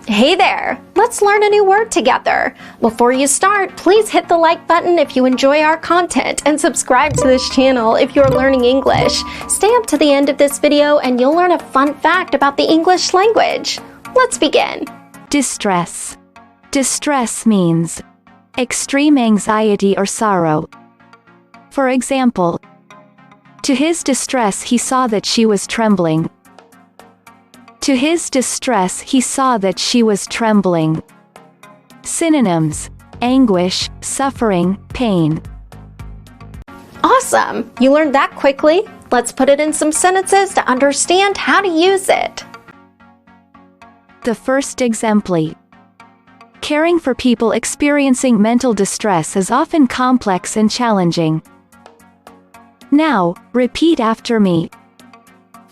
Hey there! Let's learn a new word together. Before you start, please hit the like button if you enjoy our content and subscribe to this channel if you're learning English. Stay up to the end of this video and you'll learn a fun fact about the English language. Let's begin. Distress. Distress means extreme anxiety or sorrow. For example, to his distress he saw that she was trembling. To his distress he saw that she was trembling. Synonyms: anguish, suffering, pain. Awesome! You learned that quickly. Let's put it in some sentences to understand how to use it. The first exemplar. Caring for people experiencing mental distress is often complex and challenging. Now, repeat after me.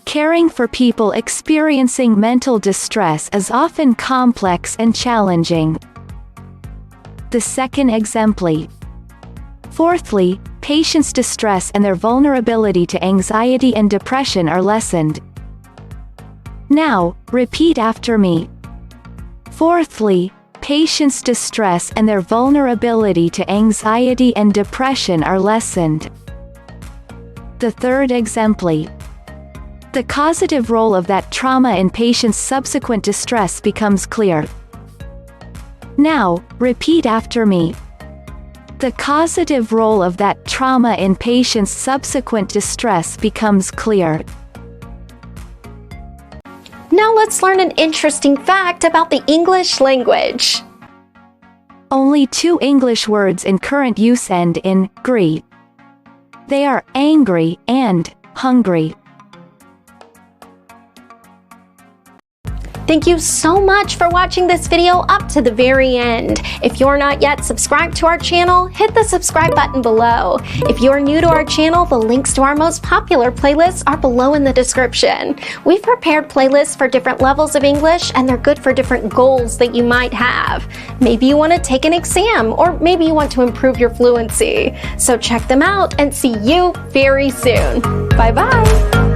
Caring for people experiencing mental distress is often complex and challenging. The second exemplar. Fourthly, patients' distress and their vulnerability to anxiety and depression are lessened. Now, repeat after me. Fourthly, patients' distress and their vulnerability to anxiety and depression are lessened. The third exemplar. The causative role of that trauma in patients' subsequent distress becomes clear. Now, repeat after me. The causative role of that trauma in patients' subsequent distress becomes clear. Now let's learn an interesting fact about the English language. Only 2 English words in current use end in -gry. They are angry and hungry. Thank you so much for watching this video up to the very end. If you're not yet subscribed to our channel, hit the subscribe button below. If you're new to our channel, the links to our most popular playlists are below in the description. We've prepared playlists for different levels of English, and they're good for different goals that you might have. Maybe you want to take an exam, or maybe you want to improve your fluency. So check them out and see you very soon. Bye-bye.